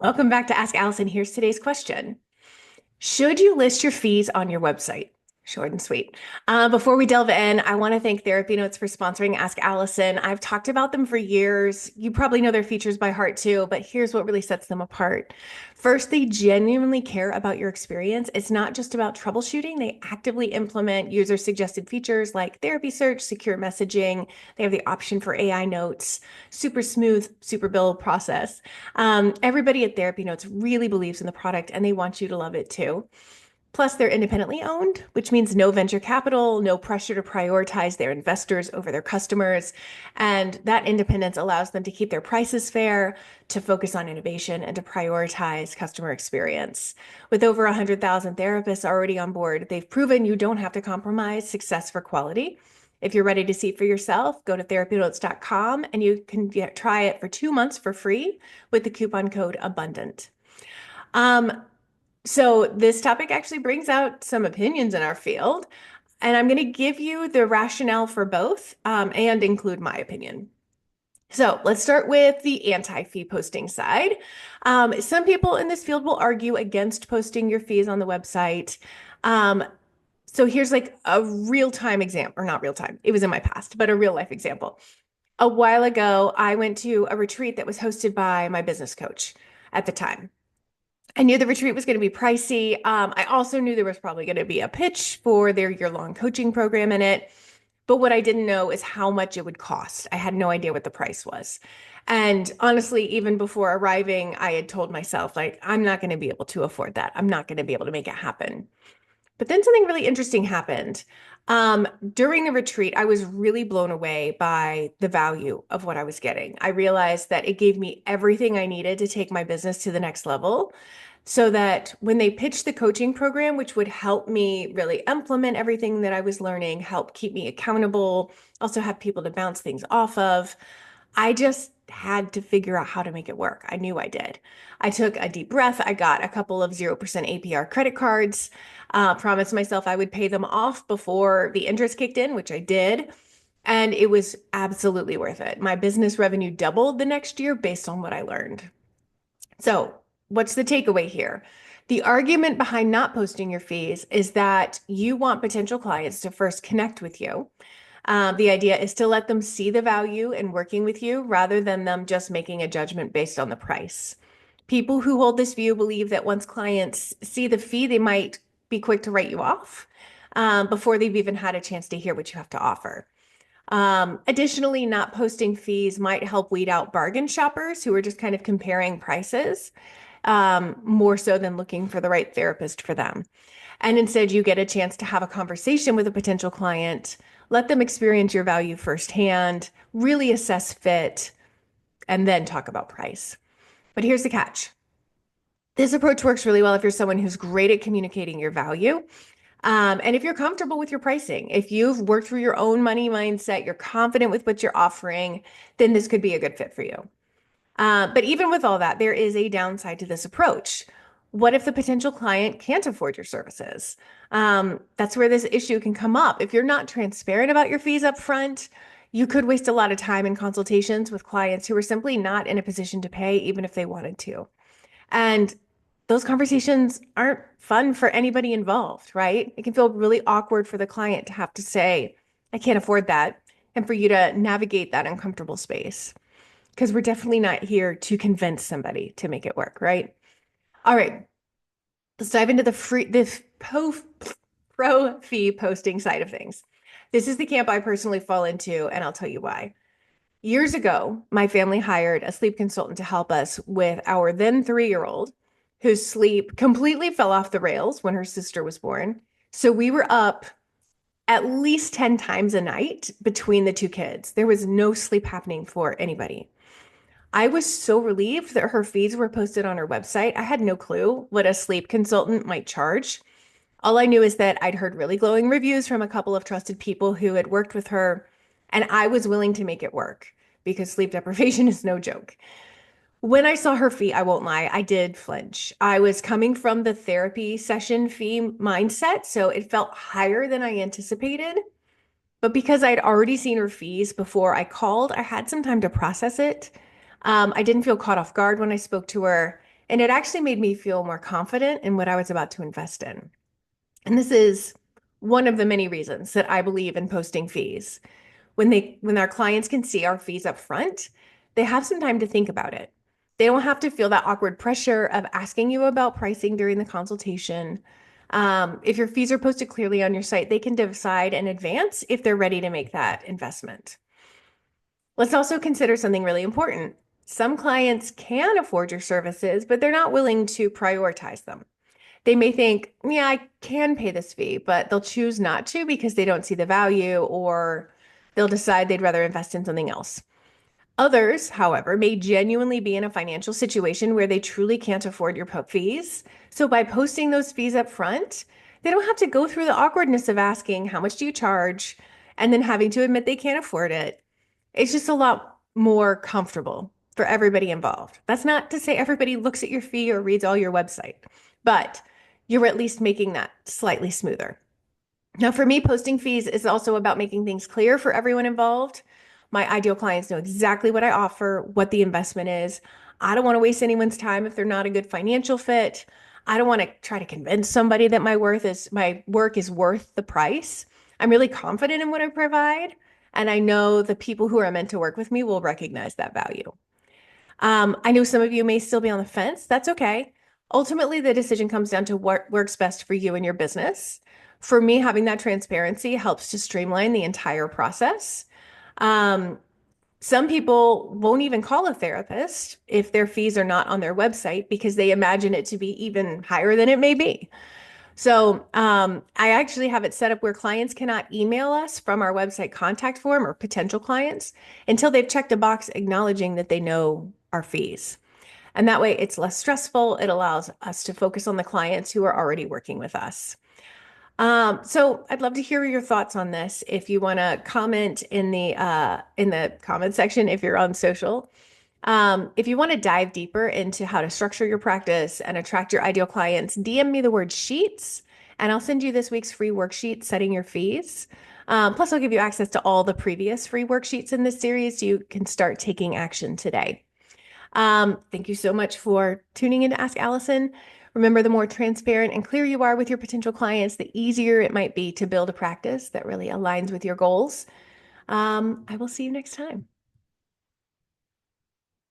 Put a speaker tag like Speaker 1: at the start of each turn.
Speaker 1: Welcome back to Ask Allison. Here's today's question. Should you list your fees on your website? Short and sweet. Before we delve in, I want to thank TherapyNotes for sponsoring Ask Allison. I've talked about them for years. You probably know their features by heart too, but here's what really sets them apart. First, they genuinely care about your experience. It's not just about troubleshooting. They actively implement user-suggested features like therapy search, secure messaging. They have the option for AI notes, super smooth, super bill process. Everybody at TherapyNotes really believes in the product and they want you to love it too. Plus, they're independently owned, which means no venture capital, no pressure to prioritize their investors over their customers. And that independence allows them to keep their prices fair, to focus on innovation, and to prioritize customer experience. With over 100,000 therapists already on board, they've proven you don't have to compromise success for quality. If you're ready to see for yourself, go to therapynotes.com and you can try it for 2 months for free with the coupon code ABUNDANT. So this topic actually brings out some opinions in our field, and I'm going to give you the rationale for both and include my opinion. So let's start with the anti-fee posting side. Some people in this field will argue against posting your fees on the website. So here's like a real-time example, or not real time, it was in my past, but a real life example. A while ago, I went to a retreat that was hosted by my business coach at the time. I knew the retreat was going to be pricey. I also knew there was probably going to be a pitch for their year-long coaching program in it. But what I didn't know is how much it would cost. I had no idea what the price was. And honestly, even before arriving, I had told myself, like, I'm not going to be able to afford that. I'm not going to be able to make it happen. But then something really interesting happened. During the retreat, I was really blown away by the value of what I was getting. I realized that it gave me everything I needed to take my business to the next level so that when they pitched the coaching program, which would help me really implement everything that I was learning, help keep me accountable, also have people to bounce things off of, I just had to figure out how to make it work. I knew I did. I took a deep breath. I got a couple of 0% APR credit cards, promised myself I would pay them off before the interest kicked in, which I did. And it was absolutely worth it. My business revenue doubled the next year based on what I learned. So, what's the takeaway here? The argument behind not posting your fees is that you want potential clients to first connect with you. The idea is to let them see the value in working with you rather than them just making a judgment based on the price. People who hold this view believe that once clients see the fee, they might be quick to write you off before they've even had a chance to hear what you have to offer. Additionally, not posting fees might help weed out bargain shoppers who are just kind of comparing prices more so than looking for the right therapist for them. And instead, you get a chance to have a conversation with a potential client, let them experience your value firsthand, really assess fit, and then talk about price. But here's the catch. This approach works really well if you're someone who's great at communicating your value. And if you're comfortable with your pricing, if you've worked through your own money mindset, you're confident with what you're offering, then this could be a good fit for you. But even with all that, there is a downside to this approach. What if the potential client can't afford your services? That's where this issue can come up. If you're not transparent about your fees up front, you could waste a lot of time in consultations with clients who are simply not in a position to pay, even if they wanted to. And those conversations aren't fun for anybody involved, right? It can feel really awkward for the client to have to say, I can't afford that, and for you to navigate that uncomfortable space. Because we're definitely not here to convince somebody to make it work, right? All right, let's dive into this pro fee posting side of things. This is the camp I personally fall into, and I'll tell you why. Years ago, my family hired a sleep consultant to help us with our then 3-year-old whose sleep completely fell off the rails when her sister was born. So we were up at least 10 times a night between the two kids. There was no sleep happening for anybody. I was so relieved that her fees were posted on her website. I had no clue what a sleep consultant might charge. All I knew is that I'd heard really glowing reviews from a couple of trusted people who had worked with her, and I was willing to make it work because sleep deprivation is no joke. When I saw her fee, I won't lie, I did flinch. I was coming from the therapy session fee mindset, so it felt higher than I anticipated. But because I'd already seen her fees before I called, I had some time to process it. I didn't feel caught off guard when I spoke to her, And it actually made me feel more confident in what I was about to invest in. And this is one of the many reasons that I believe in posting fees. When our clients can see our fees up front, they have some time to think about it. They don't have to feel that awkward pressure of asking you about pricing during the consultation. If your fees are posted clearly on your site, they can decide in advance if they're ready to make that investment. Let's also consider something really important. Some clients can afford your services, but they're not willing to prioritize them. They may think, yeah, I can pay this fee, but they'll choose not to because they don't see the value, or they'll decide they'd rather invest in something else. Others, however, may genuinely be in a financial situation where they truly can't afford your fees. So by posting those fees up front, they don't have to go through the awkwardness of asking, how much do you charge? And then having to admit they can't afford it. It's just a lot more comfortable for everybody involved. That's not to say everybody looks at your fee or reads all your website, but you're at least making that slightly smoother. Now, for me, posting fees is also about making things clear for everyone involved. My ideal clients know exactly what I offer, what the investment is. I don't want to waste anyone's time if they're not a good financial fit. I don't want to try to convince somebody that my work is worth the price. I'm really confident in what I provide, and I know the people who are meant to work with me will recognize that value. I know some of you may still be on the fence. That's okay. Ultimately, the decision comes down to what works best for you and your business. For me, having that transparency helps to streamline the entire process. Um, some people won't even call a therapist if their fees are not on their website because they imagine it to be even higher than it may be. So I actually have it set up where clients cannot email us from our website contact form, or potential clients, until they've checked a box acknowledging that they know our fees. And that way it's less stressful. It allows us to focus on the clients who are already working with us. So I'd love to hear your thoughts on this. If you want to comment in the comment section, if you're on social. If you want to dive deeper into how to structure your practice and attract your ideal clients, DM me the word sheets, and I'll send you this week's free worksheet, setting your fees. Plus, I'll give you access to all the previous free worksheets in this series so you can start taking action today. Thank you so much for tuning in to Ask Allison. Remember, the more transparent and clear you are with your potential clients, the easier it might be to build a practice that really aligns with your goals. I will see you next time.